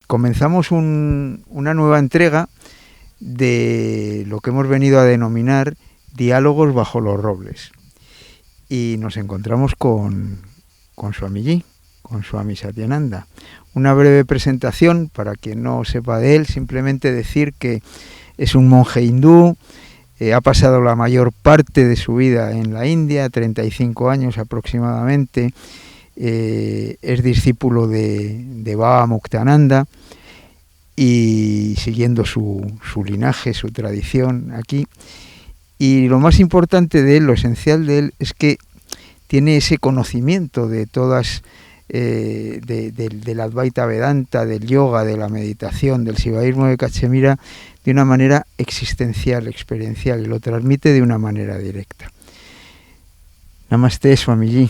Comenzamos una nueva entrega de lo que hemos venido a denominar Diálogos bajo los robles. Y nos encontramos con Swamiji, con Swami Satyananda. Una breve presentación, para quien no sepa de él, simplemente decir que es un monje hindú, ha pasado la mayor parte de su vida en la India, 35 años aproximadamente, es discípulo de Baba Muktananda y siguiendo su linaje, su tradición aquí. Y lo más importante de él, lo esencial de él, es que tiene ese conocimiento de todas, del Advaita Vedanta, del yoga, de la meditación, del sivaísmo de Cachemira, de una manera existencial, experiencial, y lo transmite de una manera directa. Namaste, Swamiji.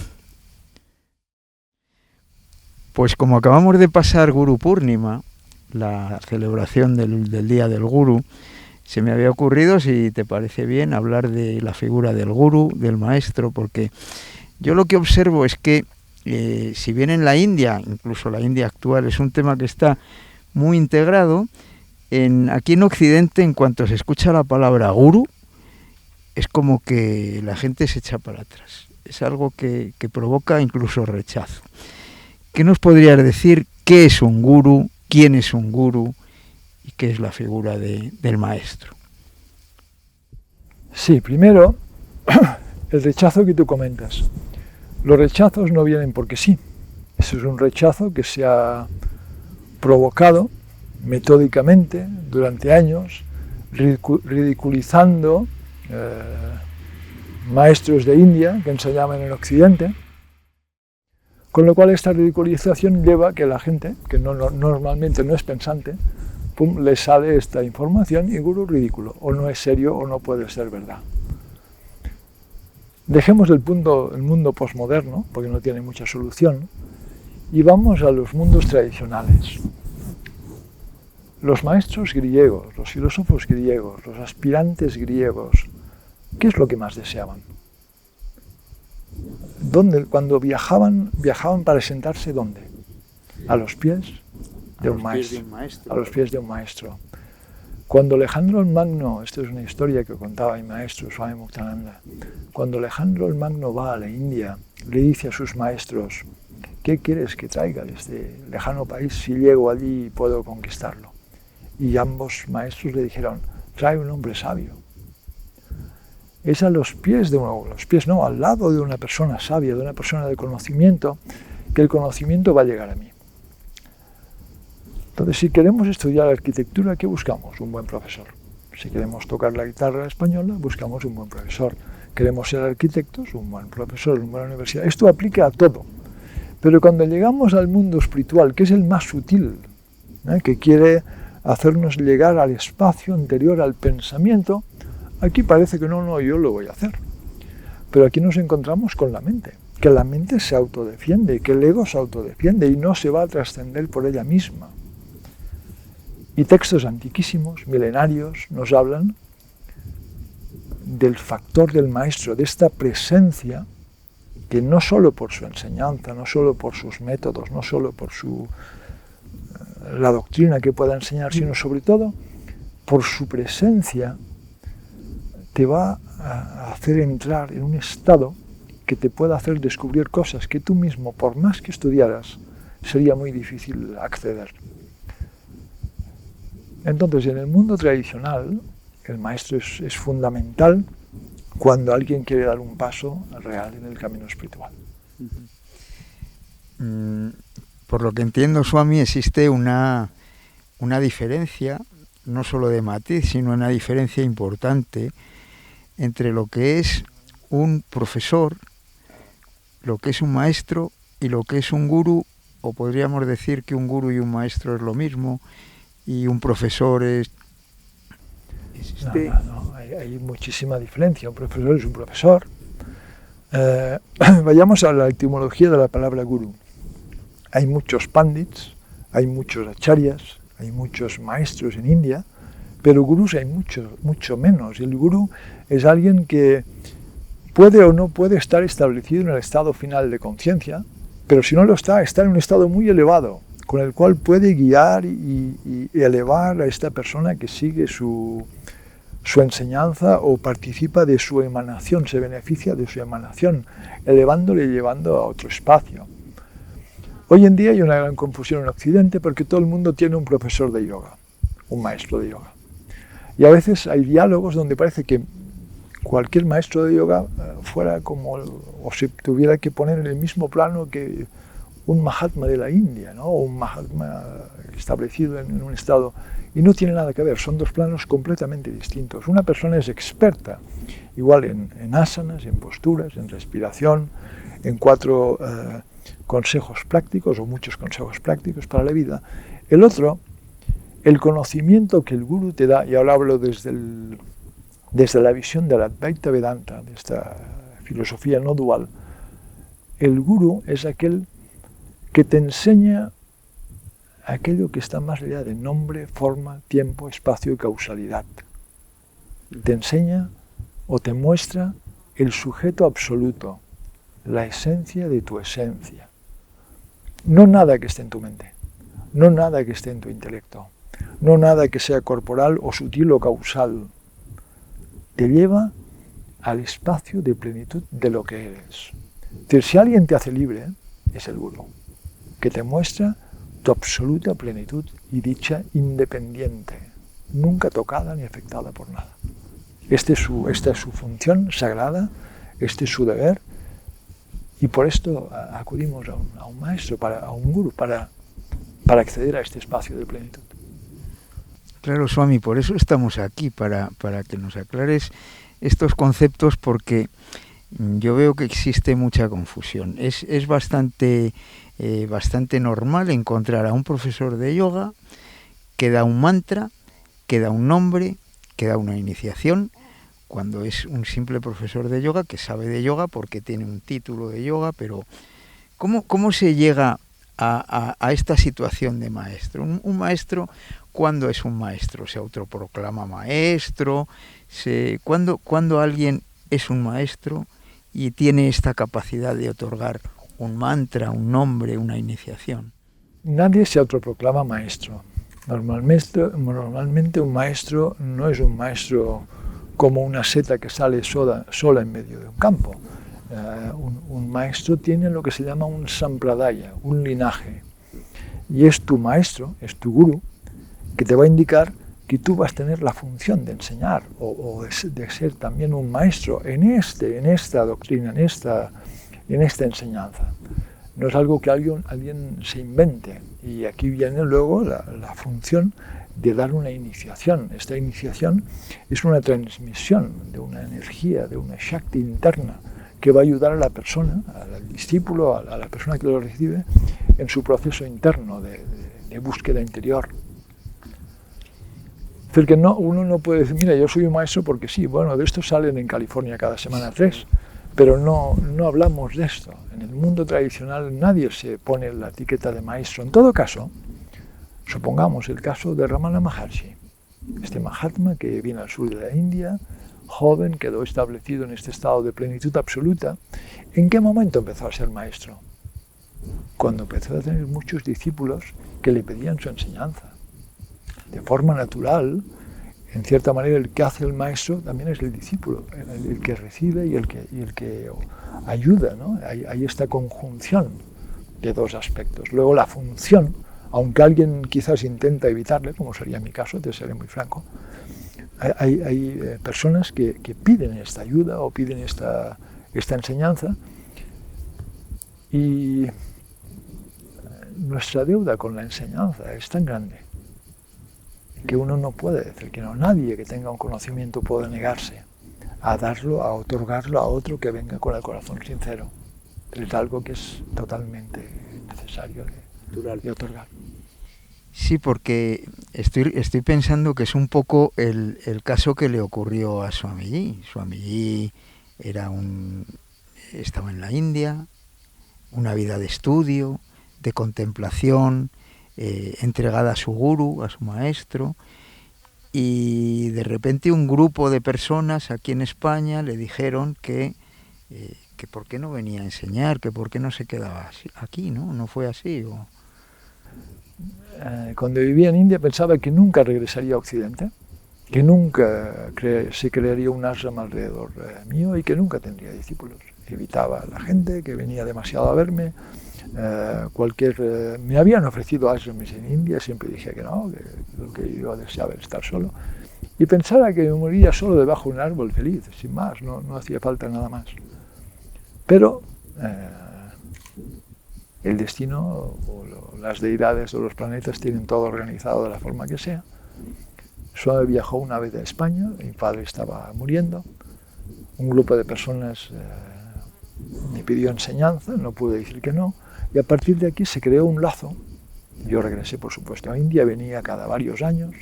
Pues como acabamos de pasar Guru Purnima, la celebración del Día del Guru, se me había ocurrido, si te parece bien, hablar de la figura del Guru, del maestro, porque yo lo que observo es que, si bien en la India, incluso la India actual, es un tema que está muy integrado, aquí en Occidente, en cuanto se escucha la palabra Guru, es como que la gente se echa para atrás. Es algo que provoca incluso rechazo. ¿Qué nos podrías decir? ¿Qué es un gurú? ¿Quién es un gurú? ¿Y qué es la figura del maestro? Sí, primero, el rechazo que tú comentas. Los rechazos no vienen porque sí. Eso es un rechazo que se ha provocado metódicamente durante años, ridiculizando maestros de India que enseñaban en Occidente. Con lo cual esta ridiculización lleva a que la gente, que normalmente no es pensante, le sale esta información y gurú ridículo, o no es serio o no puede ser verdad. Dejemos el mundo posmoderno, porque no tiene mucha solución, y vamos a los mundos tradicionales. Los maestros griegos, los filósofos griegos, los aspirantes griegos, ¿qué es lo que más deseaban? Cuando viajaban para sentarse, ¿dónde? A los pies de un maestro. A los pies de un maestro. Cuando Alejandro el Magno, esto es una historia que contaba mi maestro, Swami Muktananda, cuando Alejandro el Magno va a la India, le dice a sus maestros, ¿qué quieres que traiga de este lejano país si llego allí y puedo conquistarlo? Y ambos maestros le dijeron, trae un hombre sabio. Es a los pies al lado de una persona sabia, de una persona de conocimiento, que el conocimiento va a llegar a mí. Entonces, si queremos estudiar arquitectura, ¿qué buscamos? Un buen profesor. Si queremos tocar la guitarra española, buscamos un buen profesor. Queremos ser arquitectos, un buen profesor, una buena universidad. Esto aplica a todo. Pero cuando llegamos al mundo espiritual, que es el más sutil, que quiere hacernos llegar al espacio anterior al pensamiento, aquí parece que no, yo lo voy a hacer. Pero aquí nos encontramos con la mente, que la mente se autodefiende, que el ego se autodefiende y no se va a trascender por ella misma. Y textos antiquísimos, milenarios, nos hablan del factor del maestro, de esta presencia que no solo por su enseñanza, no solo por sus métodos, no solo por la doctrina que pueda enseñar, sino sobre todo por su presencia, te va a hacer entrar en un estado que te pueda hacer descubrir cosas que tú mismo, por más que estudiaras, sería muy difícil acceder. Entonces, en el mundo tradicional, el maestro es fundamental cuando alguien quiere dar un paso real en el camino espiritual. Por lo que entiendo, Swami, existe una diferencia, no solo de matiz, sino una diferencia importante entre lo que es un profesor, lo que es un maestro y lo que es un gurú o podríamos decir que un gurú y un maestro es lo mismo, y un profesor es... No, hay muchísima diferencia. Un profesor es un profesor. Vayamos a la etimología de la palabra gurú. Hay muchos pandits, hay muchos acharyas, hay muchos maestros en India, pero gurús hay mucho menos. El gurú es alguien que puede o no puede estar establecido en el estado final de conciencia, pero si no lo está en un estado muy elevado, con el cual puede guiar y elevar a esta persona que sigue su enseñanza o participa de su emanación, se beneficia de su emanación, elevándole y llevando a otro espacio. Hoy en día hay una gran confusión en Occidente porque todo el mundo tiene un profesor de yoga, un maestro de yoga. Y a veces hay diálogos donde parece que cualquier maestro de yoga fuera como, o se tuviera que poner en el mismo plano que un Mahatma de la India, ¿no? O un Mahatma establecido en un estado. Y no tiene nada que ver, son dos planos completamente distintos. Una persona es experta, igual en asanas, en posturas, en respiración, en 4 consejos prácticos o muchos consejos prácticos para la vida. El otro, el conocimiento que el gurú te da, y ahora hablo desde la visión de la Advaita Vedanta, de esta filosofía no dual, el gurú es aquel que te enseña aquello que está más allá de nombre, forma, tiempo, espacio y causalidad. Te enseña o te muestra el sujeto absoluto, la esencia de tu esencia. No nada que esté en tu mente, no nada que esté en tu intelecto, no nada que sea corporal o sutil o causal. Te lleva al espacio de plenitud de lo que eres. Entonces, si alguien te hace libre, es el gurú, que te muestra tu absoluta plenitud y dicha independiente, nunca tocada ni afectada por nada. Esta es su función sagrada, este es su deber, y por esto acudimos a un maestro, a un gurú, para acceder a este espacio de plenitud. Claro, Swami, por eso estamos aquí, para que nos aclares estos conceptos, porque yo veo que existe mucha confusión. Es bastante normal encontrar a un profesor de yoga que da un mantra, que da un nombre, que da una iniciación, cuando es un simple profesor de yoga que sabe de yoga porque tiene un título de yoga, pero ¿cómo se llega a esta situación de maestro? Un maestro, ¿cuándo es un maestro? ¿Se autoproclama maestro? ¿Cuándo alguien es un maestro y tiene esta capacidad de otorgar un mantra, un nombre, una iniciación? Nadie se autoproclama maestro. Normalmente un maestro no es un maestro como una seta que sale sola en medio de un campo. Un maestro tiene lo que se llama un sampradaya, un linaje. Y es tu maestro, es tu gurú, que te va a indicar que tú vas a tener la función de enseñar o de ser también un maestro en esta doctrina, en esta enseñanza. No es algo que alguien se invente. Y aquí viene luego la función de dar una iniciación. Esta iniciación es una transmisión de una energía, de una Shakti interna, que va a ayudar a la persona, al discípulo, a la persona que lo recibe, en su proceso interno de búsqueda interior. Es decir, que uno no puede decir, mira, yo soy un maestro porque sí, bueno, de esto salen en California cada semana 3, pero no hablamos de esto. En el mundo tradicional nadie se pone la etiqueta de maestro. En todo caso, supongamos el caso de Ramana Maharshi, este Mahatma que viene al sur de la India, joven, quedó establecido en este estado de plenitud absoluta. ¿En qué momento empezó a ser maestro? Cuando empezó a tener muchos discípulos que le pedían su enseñanza. De forma natural, en cierta manera, el que hace el maestro también es el discípulo, el que recibe y el que ayuda, ¿no? Hay esta conjunción de dos aspectos. Luego la función, aunque alguien quizás intenta evitarle, como sería mi caso, te seré muy franco, hay personas que piden esta ayuda o piden esta enseñanza, y nuestra deuda con la enseñanza es tan grande que uno no puede decir que no. Nadie que tenga un conocimiento puede negarse a darlo, a otorgarlo a otro que venga con el corazón sincero. Es algo que es totalmente necesario y otorgar. Sí, porque estoy pensando que es un poco el caso que le ocurrió a Swamiji. Swamiji estaba en la India, una vida de estudio, de contemplación, entregada a su gurú, a su maestro, y de repente un grupo de personas aquí en España le dijeron que por qué no venía a enseñar, que por qué no se quedaba aquí, ¿no? No fue así. Cuando vivía en India pensaba que nunca regresaría a Occidente, que nunca se crearía un ashram alrededor mío y que nunca tendría discípulos. Evitaba a la gente que venía demasiado a verme. Me habían ofrecido ashrams en India, siempre dije que no, que yo deseaba estar solo. Y pensaba que me moriría solo debajo de un árbol feliz, sin más, no hacía falta nada más. Pero el destino o las deidades o los planetas tienen todo organizado de la forma que sea. Swami viajó una vez a España, mi padre estaba muriendo, un grupo de personas me pidió enseñanza, no pude decir que no, y a partir de aquí se creó un lazo. Yo regresé, por supuesto, a India, venía cada varios años,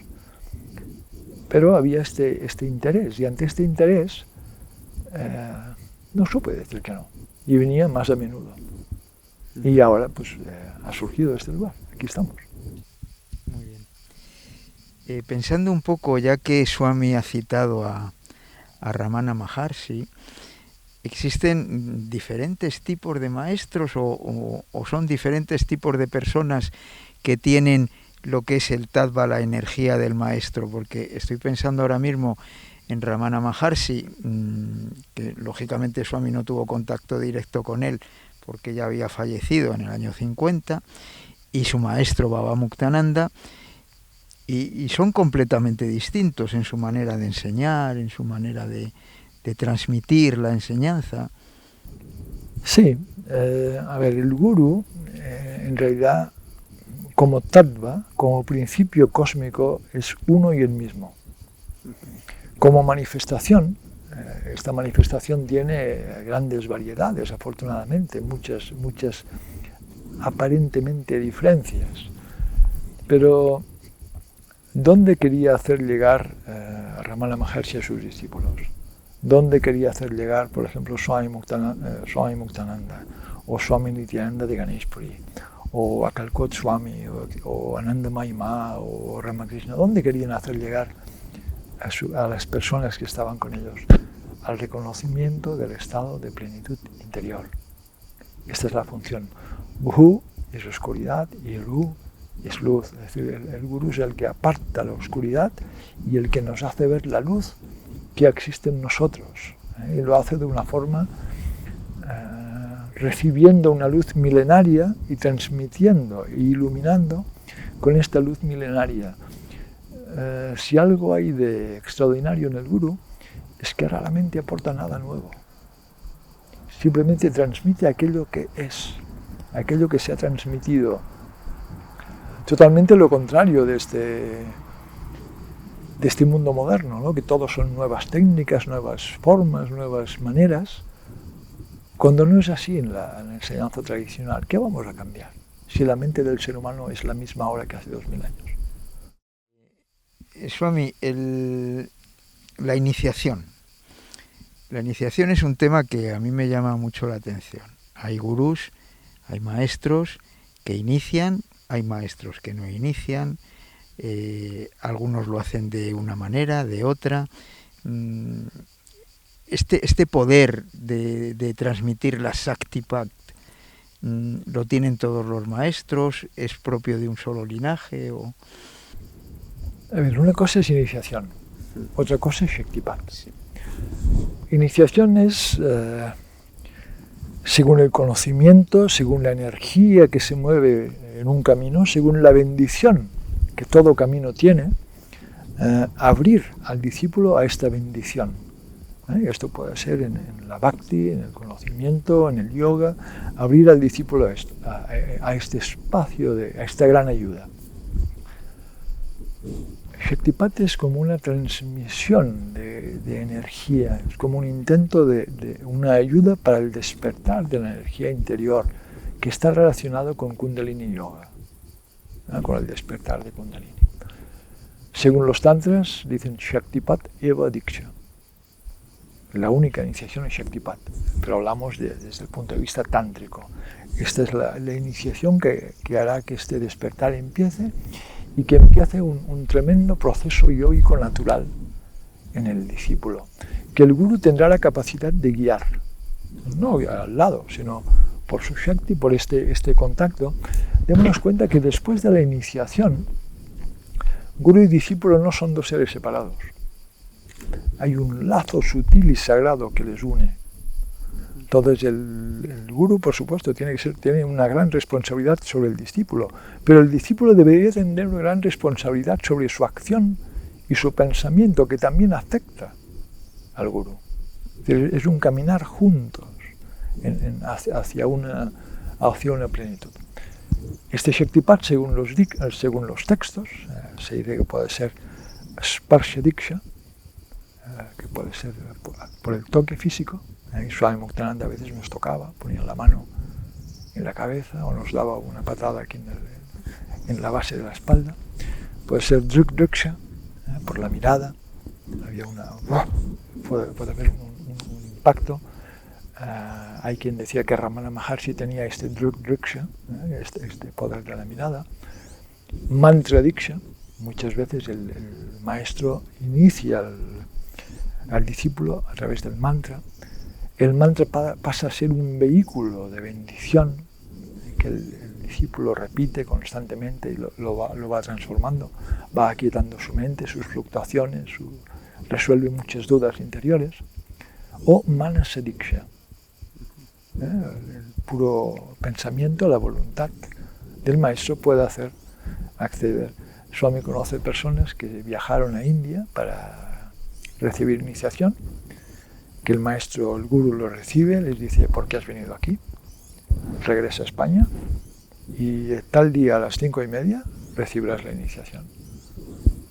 pero había este interés, y ante este interés no supe decir que no, y venía más a menudo. Y ahora pues ha surgido este lugar, aquí estamos. Muy bien. Pensando un poco, ya que Swami ha citado a Ramana Maharshi, ¿existen diferentes tipos de maestros o son diferentes tipos de personas que tienen lo que es el tattva, la energía del maestro? Porque estoy pensando ahora mismo en Ramana Maharshi, que lógicamente Swami no tuvo contacto directo con él porque ya había fallecido en el año 50, y su maestro Baba Muktananda, y son completamente distintos en su manera de enseñar, en su manera de transmitir la enseñanza. Sí, a ver, el gurú en realidad como tattva, como principio cósmico, es uno y el mismo. Como manifestación, esta manifestación tiene grandes variedades, afortunadamente, muchas aparentemente diferencias. Pero, ¿dónde quería hacer llegar Ramana Maharshi a sus discípulos? ¿Dónde quería hacer llegar, por ejemplo, Swami Muktananda o Swami Nityananda de Ganeshpuri o Akalkot Swami o Ananda Mahima o Ramakrishna? ¿Dónde querían hacer llegar a las personas que estaban con ellos? Al reconocimiento del estado de plenitud interior. Esta es la función. Guru es oscuridad y el Ru es luz. Es decir, el Guru es el que aparta la oscuridad y el que nos hace ver la luz que existe en nosotros. Y lo hace de una forma recibiendo una luz milenaria y transmitiendo e iluminando con esta luz milenaria. Si algo hay de extraordinario en el Guru, es que raramente aporta nada nuevo. Simplemente transmite aquello que es, aquello que se ha transmitido. Totalmente lo contrario de este mundo moderno, ¿no? Que todo son nuevas técnicas, nuevas formas, nuevas maneras. Cuando no es así en la enseñanza tradicional, ¿qué vamos a cambiar? Si la mente del ser humano es la misma ahora que hace 2000 años. Swami, la iniciación. La iniciación es un tema que a mí me llama mucho la atención. Hay gurús, hay maestros que inician, hay maestros que no inician, algunos lo hacen de una manera, de otra. Este poder de transmitir la Shaktipat, ¿lo tienen todos los maestros? ¿Es propio de un solo linaje? A ver, una cosa es iniciación, otra cosa es Shaktipat. Iniciación es según el conocimiento, según la energía que se mueve en un camino, según la bendición que todo camino tiene, abrir al discípulo a esta bendición. Esto puede ser en la bhakti, en el conocimiento, en el yoga, abrir al discípulo a este espacio, a esta gran ayuda. Shaktipat es como una transmisión de energía, es como un intento de una ayuda para el despertar de la energía interior que está relacionado con Kundalini Yoga. con el despertar de Kundalini. Según los tantras, dicen Shaktipat Eva Diksha. La única iniciación es Shaktipat, pero hablamos desde el punto de vista tántrico. Esta es la iniciación que hará que este despertar empiece y que empiece un tremendo proceso yógico natural en el discípulo, que el gurú tendrá la capacidad de guiar, no al lado, sino por su Shakti, por este contacto. Démonos cuenta que después de la iniciación, gurú y discípulo no son dos seres separados. Hay un lazo sutil y sagrado que les une. Entonces el gurú, por supuesto, tiene una gran responsabilidad sobre el discípulo, pero el discípulo debería tener una gran responsabilidad sobre su acción y su pensamiento, que también afecta al gurú. Es un caminar juntos hacia una plenitud. Este Shaktipat, según los textos, se dice que puede ser Sparsha Diksha, que puede ser por el toque físico. Swami Muktananda a veces nos tocaba, ponía la mano en la cabeza o nos daba una patada aquí en la base de la espalda. Puede ser Druk Druksha, por la mirada. Puede haber un impacto. Hay quien decía que Ramana Maharshi tenía este Druk Druksha, este poder de la mirada. Mantra Diksha. Muchas veces el maestro inicia al discípulo a través del mantra. El mantra pasa a ser un vehículo de bendición que el discípulo repite constantemente y lo va transformando, va aquietando su mente, sus fluctuaciones, resuelve muchas dudas interiores. O Manasa Diksha, el puro pensamiento, la voluntad del maestro puede hacer acceder. Swami conoce personas que viajaron a India para recibir iniciación, que el maestro, el gurú, lo recibe, les dice: ¿por qué has venido aquí? Regresa a España y tal día a las 5:30 recibirás la iniciación.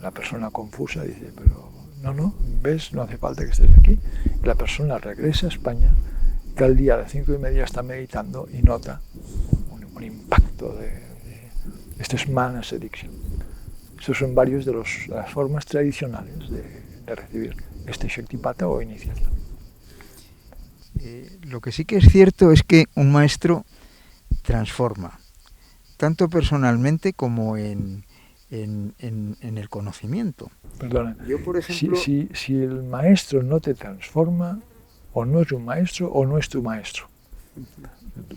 La persona confusa dice: pero no, ves, no hace falta que estés aquí. Y la persona regresa a España, tal día a las 5:30 está meditando y nota un impacto esto es Manasa Diksha. Estos son varios de las formas tradicionales de recibir este Shaktipata o iniciación. Lo que sí que es cierto es que un maestro transforma, tanto personalmente como en el conocimiento. Perdona, yo, por ejemplo, si el maestro no te transforma, o no es un maestro o no es tu maestro.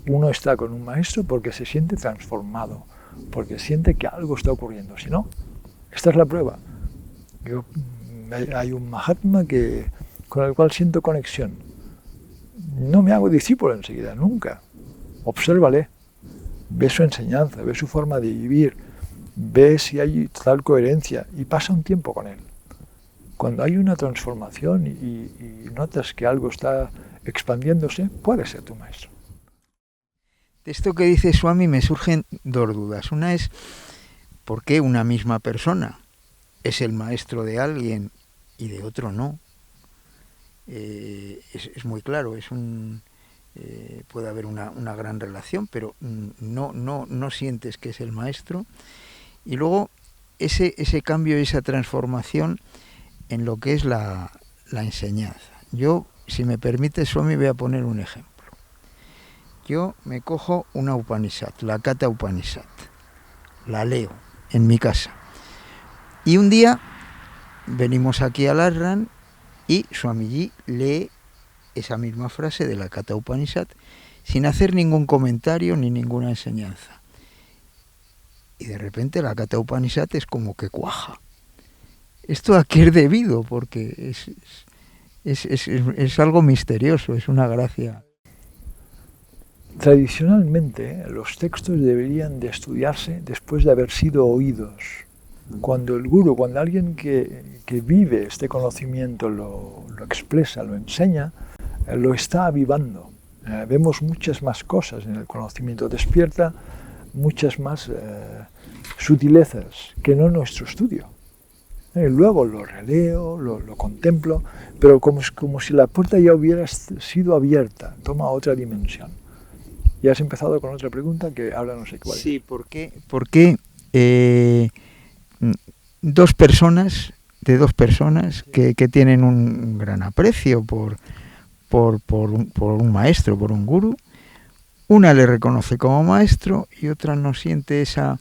Uno está con un maestro porque se siente transformado, porque siente que algo está ocurriendo. Si no, esta es la prueba. Hay un Mahatma con el cual siento conexión. No me hago discípulo enseguida, nunca. Obsérvale, ve su enseñanza, ve su forma de vivir, ve si hay total coherencia y pasa un tiempo con él. Cuando hay una transformación y notas que algo está expandiéndose, puede ser tu maestro. De esto que dice Swami me surgen dos dudas. Una es, ¿por qué una misma persona es el maestro de alguien y de otro no? Es muy claro, puede haber una gran relación, pero no sientes que es el maestro. Y luego ese cambio, esa transformación en lo que es la enseñanza. Yo, si me permite, Swami, voy a poner un ejemplo. Yo me cojo una Upanishad, la Katha Upanishad, la leo en mi casa. Y un día venimos aquí al Ashram y Swamiji lee esa misma frase de la Katha Upanishad sin hacer ningún comentario ni ninguna enseñanza. Y de repente la Katha Upanishad es como que cuaja. ¿Esto a qué es debido? Porque es algo misterioso, es una gracia. Tradicionalmente, los textos deberían de estudiarse después de haber sido oídos. Cuando el gurú, cuando alguien que vive este conocimiento lo expresa, lo enseña, lo está avivando. Vemos muchas más cosas en el conocimiento, despierta muchas más sutilezas que no en nuestro estudio. Luego lo releo, lo contemplo, pero como si la puerta ya hubiera sido abierta, toma otra dimensión. Ya has empezado con otra pregunta que ahora no sé cuál es. Sí, ¿por qué dos personas que tienen un gran aprecio por un maestro, por un gurú. Una le reconoce como maestro y otra no siente esa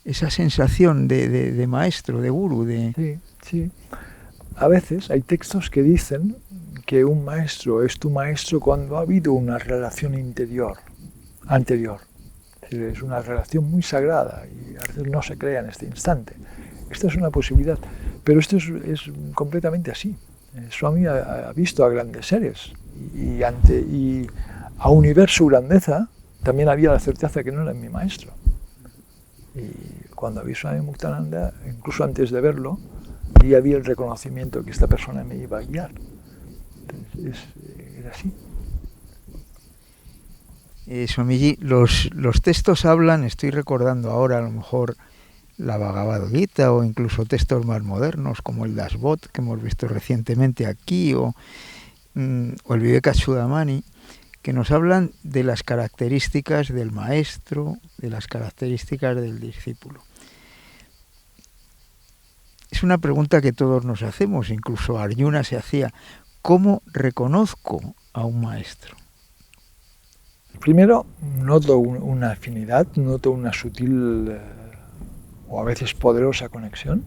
sensación de maestro, de gurú. Sí, sí. A veces hay textos que dicen que un maestro es tu maestro cuando ha habido una relación anterior. Es una relación muy sagrada y a veces no se crea en este instante. Esta es una posibilidad, pero esto es completamente así. Swami ha visto a grandes seres y a unir su grandeza también había la certeza que no era mi maestro. Y cuando vi a Swami Muktananda, incluso antes de verlo, ya había el reconocimiento que esta persona me iba a guiar. Entonces, era así. Swamiji, los textos hablan, estoy recordando ahora a lo mejor la Bhagavad Gita o incluso textos más modernos como el Dasbot que hemos visto recientemente aquí o el Vivekachudamani, que nos hablan de las características del maestro, de las características del discípulo. Es una pregunta que todos nos hacemos, incluso Arjuna se hacía. ¿Cómo reconozco a un maestro? Primero, noto una afinidad, noto una sutil o a veces poderosa conexión,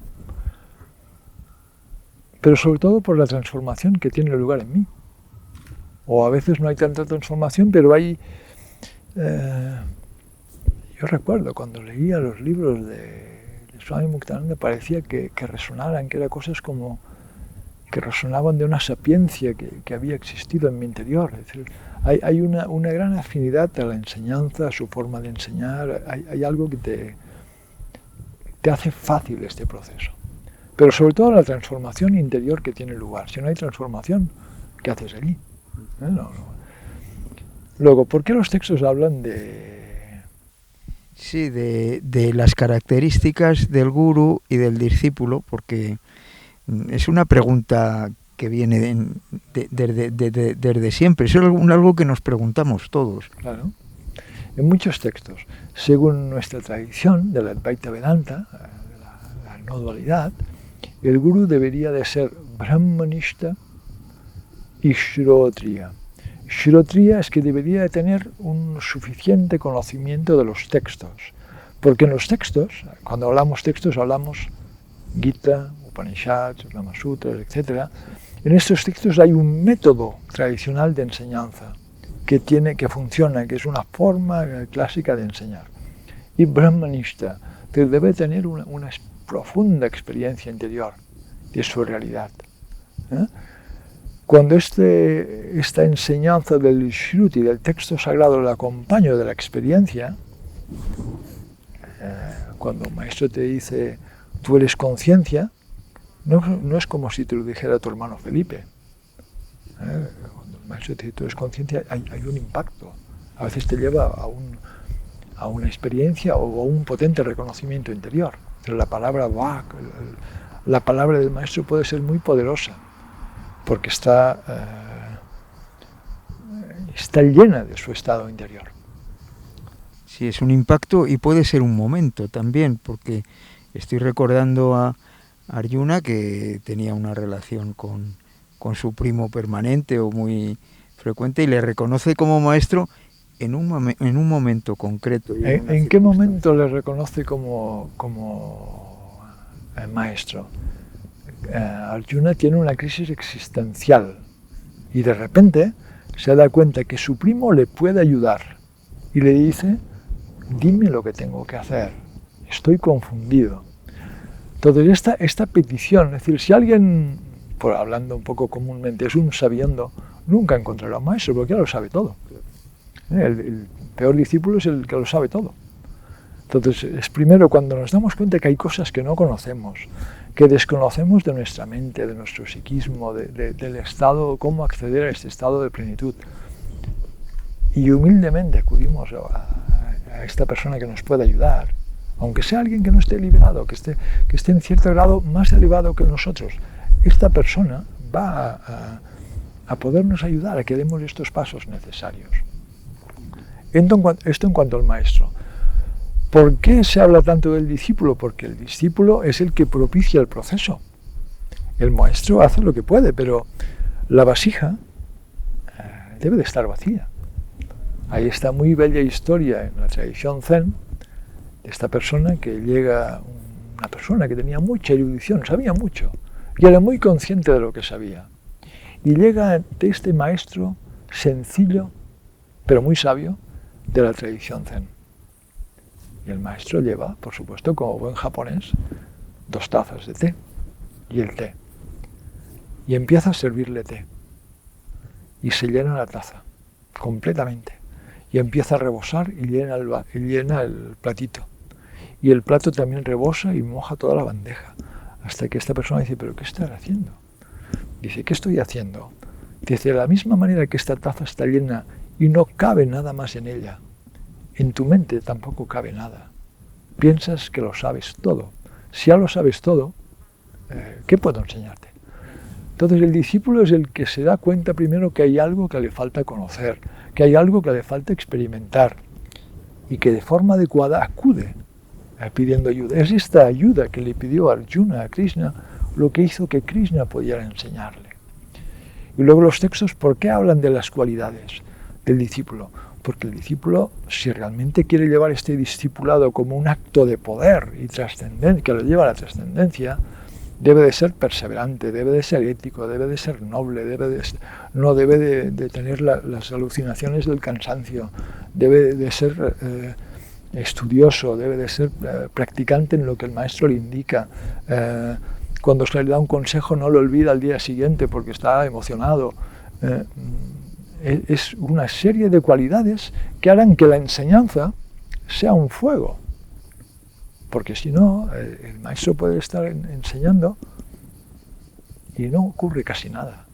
pero sobre todo por la transformación que tiene lugar en mí. O a veces no hay tanta transformación, pero hay... yo recuerdo cuando leía los libros de Swami Muktananda parecía que resonaran, que eran cosas como que resonaban de una sapiencia que había existido en mi interior. Es decir, hay una gran afinidad a la enseñanza, a su forma de enseñar, hay algo que te hace fácil este proceso. Pero sobre todo la transformación interior que tiene lugar. Si no hay transformación, ¿qué haces allí? No. Luego, ¿por qué los textos hablan de...? Sí, de las características del gurú y del discípulo, porque es una pregunta que viene desde siempre. Es algo que nos preguntamos todos. Claro. En muchos textos, según nuestra tradición de la Advaita Vedanta, la no dualidad, el gurú debería de ser brahmanishta y shrotriya. Shrotriya es que debería de tener un suficiente conocimiento de los textos, porque en los textos, cuando hablamos textos, hablamos Gita, Upanishads, Brahma Sutras, etc. En estos textos hay un método tradicional de enseñanza que funciona, que es una forma clásica de enseñar. Y brahmanishta debe tener una profunda experiencia interior de su realidad. Cuando esta enseñanza del Shruti, del texto sagrado, la acompaño de la experiencia, cuando el maestro te dice, tú eres conciencia, no es como si te lo dijera tu hermano Felipe. Cuando el maestro te dice, tú eres conciencia, hay un impacto. A veces te lleva a una experiencia o a un potente reconocimiento interior. Pero la palabra Vak, la palabra del maestro puede ser muy poderosa, porque está llena de su estado interior. Sí, es un impacto y puede ser un momento también, porque estoy recordando a Arjuna que tenía una relación con su primo permanente o muy frecuente y le reconoce como maestro en un momento concreto. ¿En qué momento le reconoce como maestro? Arjuna tiene una crisis existencial y de repente se da cuenta que su primo le puede ayudar y le dice, dime lo que tengo que hacer, estoy confundido. Entonces esta petición, es decir, si alguien, hablando un poco comúnmente, es un sabiendo, nunca encontrará un maestro porque ya lo sabe todo. El peor discípulo es el que lo sabe todo. Entonces es primero cuando nos damos cuenta que hay cosas que no conocemos, que desconocemos de nuestra mente, de nuestro psiquismo, del estado, cómo acceder a este estado de plenitud. Y humildemente acudimos a esta persona que nos puede ayudar, aunque sea alguien que no esté liberado, que esté en cierto grado más elevado que nosotros. Esta persona va a podernos ayudar a que demos estos pasos necesarios. Esto en cuanto al maestro. ¿Por qué se habla tanto del discípulo? Porque el discípulo es el que propicia el proceso. El maestro hace lo que puede, pero la vasija debe de estar vacía. Hay esta muy bella historia en la tradición zen de esta persona que llega, una persona que tenía mucha erudición, sabía mucho, y era muy consciente de lo que sabía. Y llega de este maestro sencillo, pero muy sabio, de la tradición zen. Y el maestro lleva, por supuesto, como buen japonés, 2 tazas de té y el té. Y empieza a servirle té. Y se llena la taza, completamente. Y empieza a rebosar y llena el platito. Y el plato también rebosa y moja toda la bandeja. Hasta que esta persona dice, ¿pero qué estás haciendo? Dice, ¿qué estoy haciendo? Dice, de la misma manera que esta taza está llena y no cabe nada más en ella, en tu mente tampoco cabe nada. Piensas que lo sabes todo. Si ya lo sabes todo, ¿qué puedo enseñarte? Entonces el discípulo es el que se da cuenta primero que hay algo que le falta conocer, que hay algo que le falta experimentar y que de forma adecuada acude pidiendo ayuda. Es esta ayuda que le pidió Arjuna a Krishna lo que hizo que Krishna pudiera enseñarle. Y luego los textos, ¿por qué hablan de las cualidades del discípulo? Porque el discípulo, si realmente quiere llevar este discipulado como un acto de poder y trascendencia, que lo lleva a la trascendencia, debe de ser perseverante, debe de ser ético, debe de ser noble, no debe de tener las alucinaciones del cansancio, debe de ser estudioso, debe de ser practicante en lo que el maestro le indica. Cuando se le da un consejo no lo olvida al día siguiente porque está emocionado. Es una serie de cualidades que harán que la enseñanza sea un fuego. Porque si no, el maestro puede estar enseñando y no ocurre casi nada.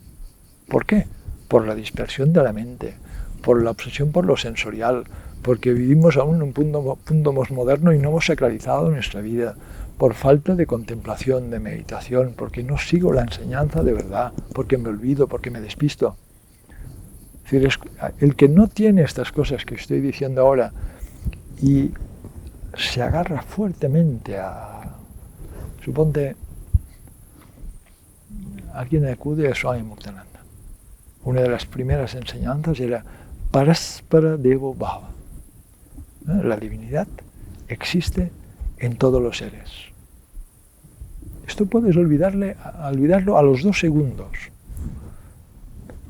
¿Por qué? Por la dispersión de la mente, por la obsesión por lo sensorial, porque vivimos aún en un punto moderno y no hemos sacralizado nuestra vida, por falta de contemplación, de meditación, porque no sigo la enseñanza de verdad, porque me olvido, porque me despisto. Es decir, el que no tiene estas cosas que estoy diciendo ahora y se agarra fuertemente a... Suponte, alguien acude a Swami Muktananda. Una de las primeras enseñanzas era Paraspara Devo Bhava. La divinidad existe en todos los seres. Esto puedes olvidarlo a los 2 segundos.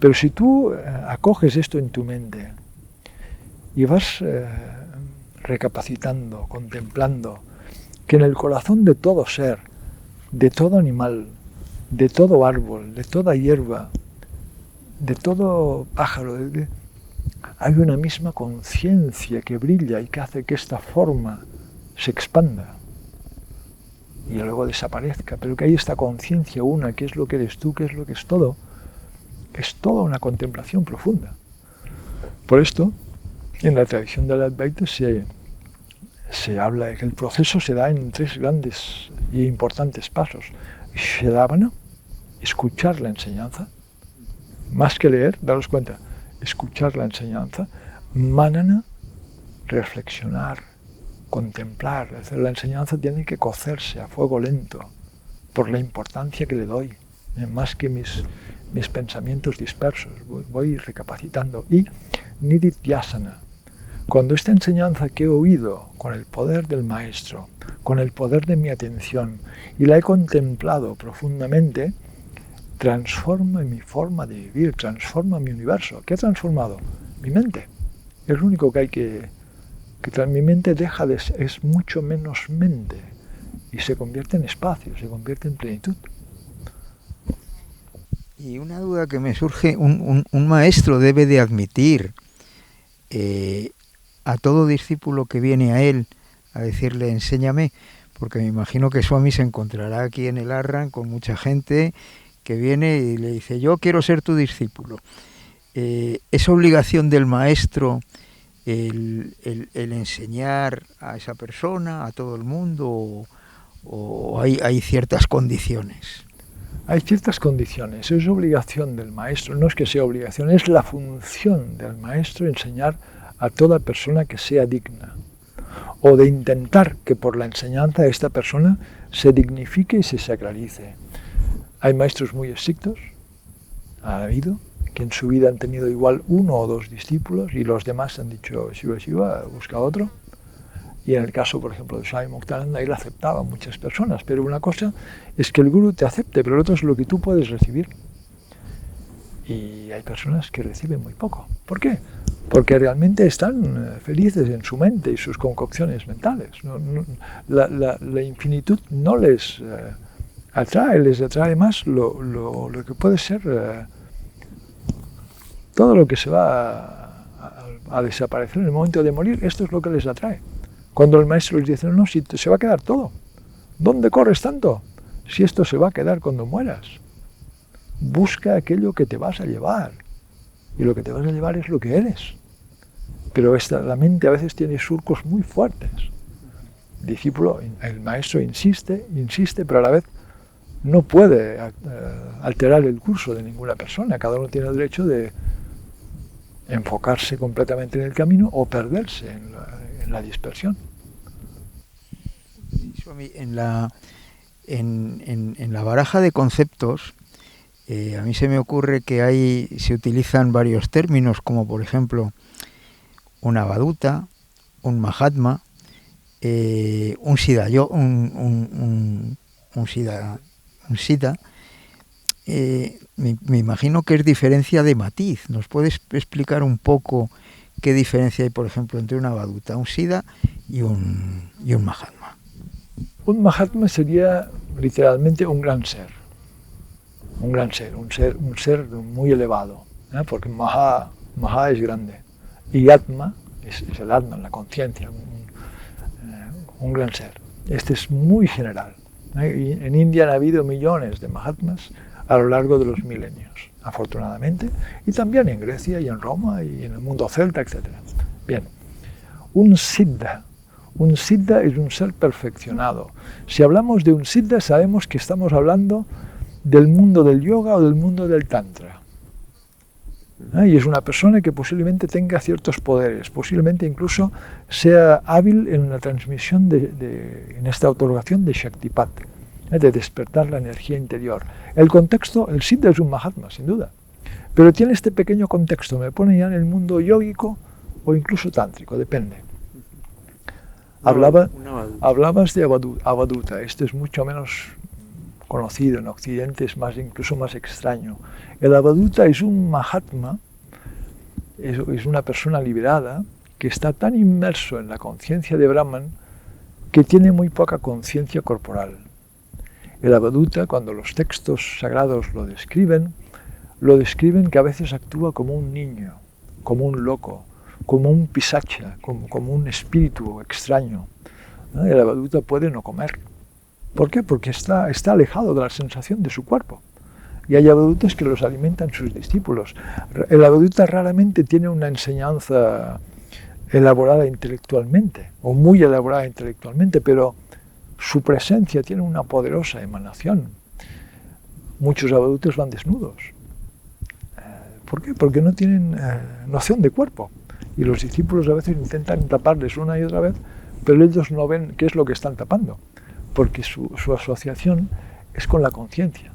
Pero si tú acoges esto en tu mente y vas recapacitando, contemplando que en el corazón de todo ser, de todo animal, de todo árbol, de toda hierba, de todo pájaro, hay una misma conciencia que brilla y que hace que esta forma se expanda y luego desaparezca, pero que hay esta conciencia una, que es lo que eres tú, que es lo que es todo toda una contemplación profunda. Por esto, en la tradición del Advaita se habla de que el proceso se da en 3 grandes y importantes pasos. Shravana, escuchar la enseñanza, más que leer, daros cuenta, escuchar la enseñanza. Manana, reflexionar, contemplar. Es decir, la enseñanza tiene que cocerse a fuego lento por la importancia que le doy, más que mis pensamientos dispersos. Voy recapacitando. Y Nididhyasana, cuando esta enseñanza que he oído con el poder del maestro, con el poder de mi atención, y la he contemplado profundamente, transforma mi forma de vivir, transforma mi universo. ¿Qué ha transformado? Mi mente. Es lo único que hay que mi mente es mucho menos mente y se convierte en espacio, se convierte en plenitud. Y una duda que me surge, un maestro debe de admitir a todo discípulo que viene a él a decirle enséñame, porque me imagino que Swami se encontrará aquí en el Arran con mucha gente que viene y le dice yo quiero ser tu discípulo. ¿Es obligación del maestro el enseñar a esa persona, a todo el mundo, o hay ciertas condiciones? Hay ciertas condiciones, es obligación del maestro, no es que sea obligación, es la función del maestro enseñar a toda persona que sea digna. o de intentar que por la enseñanza esta persona se dignifique y se sacralice. Hay maestros muy estrictos, ha habido, que en su vida han tenido igual 1 o 2 discípulos y los demás han dicho, Shiva, busca otro. Y en el caso, por ejemplo, de Swami Muktananda, él aceptaba a muchas personas, pero una cosa es que el gurú te acepte, pero lo otro es lo que tú puedes recibir. Y hay personas que reciben muy poco. ¿Por qué? Porque realmente están felices en su mente y sus concocciones mentales. La infinitud no les atrae, les atrae más lo que puede ser todo lo que se va a desaparecer en el momento de morir. Esto es lo que les atrae. Cuando el maestro les dice, no, si se va a quedar todo, ¿dónde corres tanto? Si esto se va a quedar cuando mueras. Busca aquello que te vas a llevar. Y lo que te vas a llevar es lo que eres. Pero la mente a veces tiene surcos muy fuertes. El discípulo, el maestro insiste, pero a la vez no puede alterar el curso de ninguna persona. Cada uno tiene el derecho de enfocarse completamente en el camino o perderse en la dispersión. En la baraja de conceptos, a mí se me ocurre que se utilizan varios términos, como por ejemplo un avaduta, un mahatma, un siddha, un siddha. Me imagino que es diferencia de matiz. ¿Nos puedes explicar un poco qué diferencia hay, por ejemplo, entre un avaduta, un siddha y un mahatma? Un mahatma sería literalmente un gran ser, un ser muy elevado, porque Maha es grande, y Atma es el Atman, la conciencia, un gran ser. Este es muy general. Y en India han habido millones de Mahatmas a lo largo de los milenios, afortunadamente, y también en Grecia y en Roma y en el mundo celta, etc. Bien, un siddha es un ser perfeccionado. Si hablamos de un siddha, sabemos que estamos hablando del mundo del yoga o del mundo del tantra. Y es una persona que posiblemente tenga ciertos poderes, posiblemente incluso sea hábil en la transmisión, en esta otorgación de Shaktipat, de despertar la energía interior. El siddha es un mahatma, sin duda, pero tiene este pequeño contexto, me pone ya en el mundo yógico o incluso tántrico, depende. Hablabas de avaduta, este es mucho menos conocido en Occidente, es incluso más extraño. El avaduta es un mahatma, es una persona liberada que está tan inmerso en la conciencia de Brahman que tiene muy poca conciencia corporal. El avaduta, cuando los textos sagrados lo describen que a veces actúa como un niño, como un loco, como un pisacha, como un espíritu extraño. El avaduta puede no comer. ¿Por qué? Porque está alejado de la sensación de su cuerpo. Y hay avadutas que los alimentan sus discípulos. El avaduta raramente tiene una enseñanza elaborada intelectualmente, o muy elaborada intelectualmente, pero su presencia tiene una poderosa emanación. Muchos avadutas van desnudos. ¿Por qué? Porque no tienen noción de cuerpo. Y los discípulos a veces intentan taparles una y otra vez, pero ellos no ven qué es lo que están tapando, porque su asociación es con la conciencia.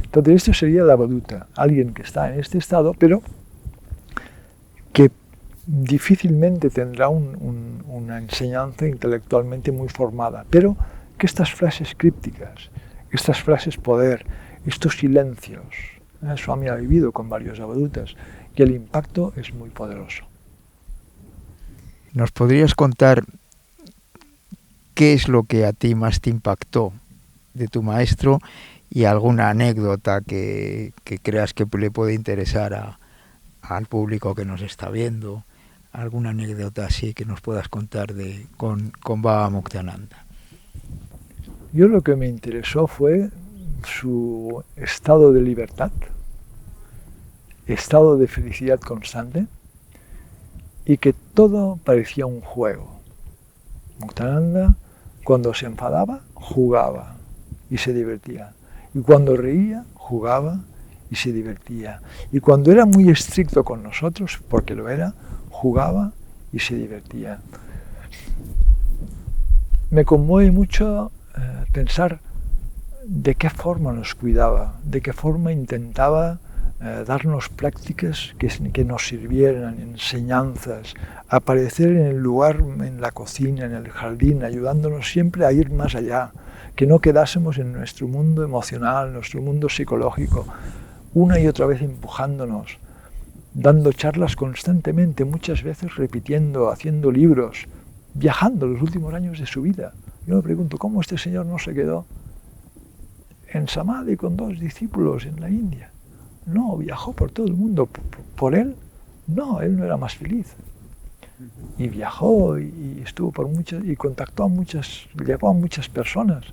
Entonces, esto sería el avaduta, alguien que está en este estado, pero que difícilmente tendrá una enseñanza intelectualmente muy formada, pero que estas frases crípticas, estas frases poder, estos silencios, Swami ha vivido con varios avadutas, y el impacto es muy poderoso. ¿Nos podrías contar qué es lo que a ti más te impactó de tu maestro y alguna anécdota que creas que le puede interesar al público que nos está viendo? ¿Alguna anécdota así que nos puedas contar con Baba Muktananda? Yo lo que me interesó fue su estado de libertad, estado de felicidad constante, y que todo parecía un juego. Muktananda, cuando se enfadaba, jugaba y se divertía. Y cuando reía, jugaba y se divertía. Y cuando era muy estricto con nosotros, porque lo era, jugaba y se divertía. Me conmueve mucho pensar de qué forma nos cuidaba, de qué forma intentaba darnos prácticas que nos sirvieran, enseñanzas, aparecer en el lugar, en la cocina, en el jardín, ayudándonos siempre a ir más allá, que no quedásemos en nuestro mundo emocional, nuestro mundo psicológico, una y otra vez empujándonos, dando charlas constantemente, muchas veces repitiendo, haciendo libros, viajando los últimos años de su vida. Yo me pregunto, ¿cómo este señor no se quedó en Samadhi con 2 discípulos en la India? No, viajó por todo el mundo. ¿Por él? No, él no era más feliz. Y viajó y estuvo por muchas, y contactó a muchas, llegó a muchas personas.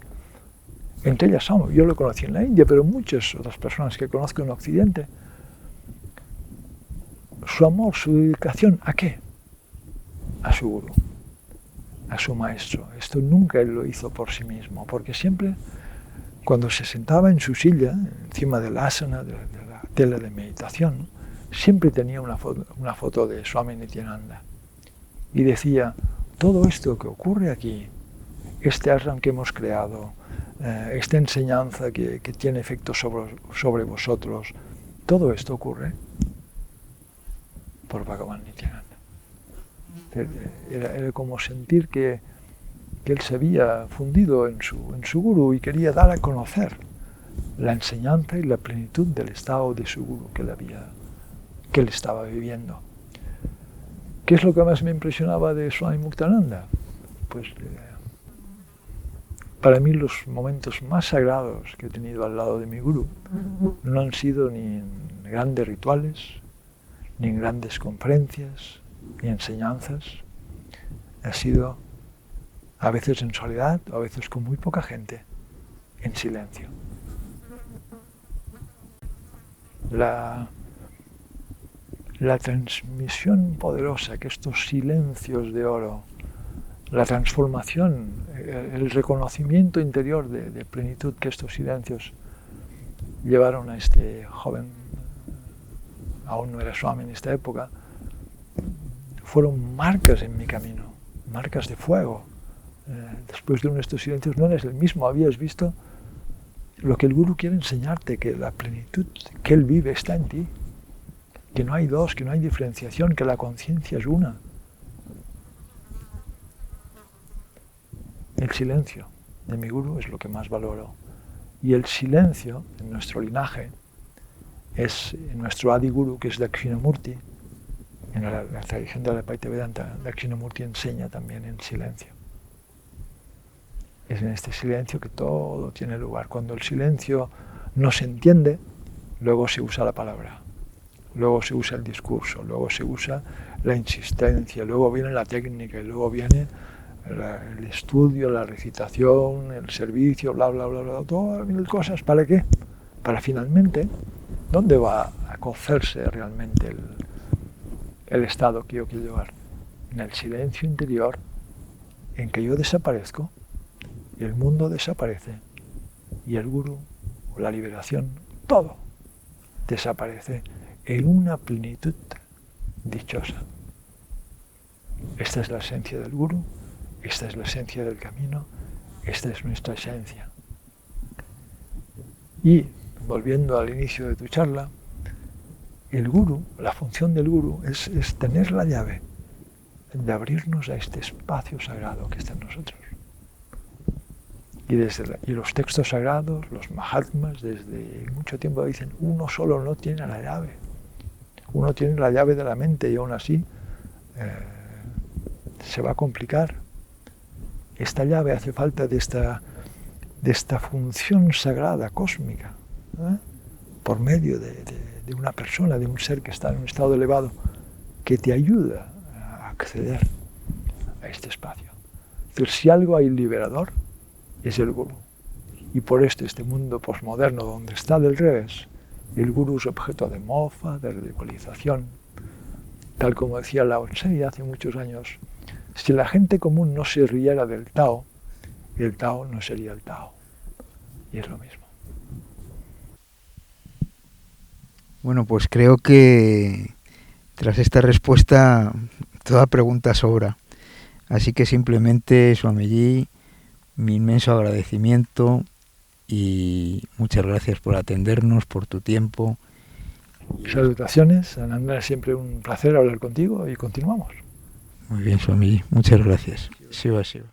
Entre ellas, yo lo conocí en la India, pero muchas otras personas que conozco en Occidente. Su amor, su dedicación, ¿a qué? A su gurú, a su maestro. Esto nunca él lo hizo por sí mismo, porque siempre, cuando se sentaba en su silla, encima del asana, de la tela de meditación, siempre tenía una foto de Swami Nityananda. Y decía, todo esto que ocurre aquí, este ashram que hemos creado, esta enseñanza que tiene efecto sobre vosotros, todo esto ocurre por Bhagavan Nityananda. Era como sentir que él se había fundido en su gurú y quería dar a conocer la enseñanza y la plenitud del estado de su gurú que él estaba viviendo. ¿Qué es lo que más me impresionaba de Swami Muktananda? Pues para mí los momentos más sagrados que he tenido al lado de mi gurú no han sido ni en grandes rituales, ni en grandes conferencias, ni enseñanzas. Ha sido a veces en soledad, a veces con muy poca gente, en silencio. La transmisión poderosa que estos silencios de oro, la transformación, el reconocimiento interior de plenitud que estos silencios llevaron a este joven, aún no era Swami en esta época, fueron marcas en mi camino, marcas de fuego. Después de uno de estos silencios no eres el mismo, habías visto lo que el gurú quiere enseñarte, que la plenitud que él vive está en ti, que no hay dos, que no hay diferenciación, que la conciencia es una. El silencio de mi gurú es lo que más valoro. Y el silencio en nuestro linaje es en nuestro Adi Guru, que es Dakshinamurti. En la tradición de la Advaita Vedanta, Dakshinamurti enseña también en silencio. Es en este silencio que todo tiene lugar. Cuando el silencio no se entiende, luego se usa la palabra, luego se usa el discurso, luego se usa la insistencia, luego viene la técnica y luego viene el estudio, la recitación, el servicio, bla, bla, bla, bla, todas mil cosas. ¿Para qué? Para finalmente, ¿dónde va a cocerse realmente el estado que yo quiero llevar? En el silencio interior, en que yo desaparezco, y el mundo desaparece, y el gurú, o la liberación, todo desaparece en una plenitud dichosa. Esta es la esencia del gurú, esta es la esencia del camino, esta es nuestra esencia. Y, volviendo al inicio de tu charla, el gurú, la función del gurú es tener la llave de abrirnos a este espacio sagrado que está en nosotros. Y los textos sagrados, los Mahatmas, desde mucho tiempo dicen, uno solo no tiene la llave. Uno tiene la llave de la mente y aún así se va a complicar. Esta llave hace falta de esta función sagrada, cósmica, por medio de una persona, de un ser que está en un estado elevado, que te ayuda a acceder a este espacio. Es decir, si algo hay liberador, es el gurú. Y por este mundo posmoderno donde está del revés, el gurú es objeto de mofa, de ridiculización. Tal como decía Lao Tse hace muchos años, si la gente común no se riera del Tao, el Tao no sería el Tao. Y es lo mismo. Bueno, pues creo que tras esta respuesta toda pregunta sobra. Así que simplemente, Swamiji, mi inmenso agradecimiento y muchas gracias por atendernos, por tu tiempo. Salutaciones, San Andrés, siempre un placer hablar contigo y continuamos. Muy bien, Swamiji, muchas gracias. Shiva, Shiva.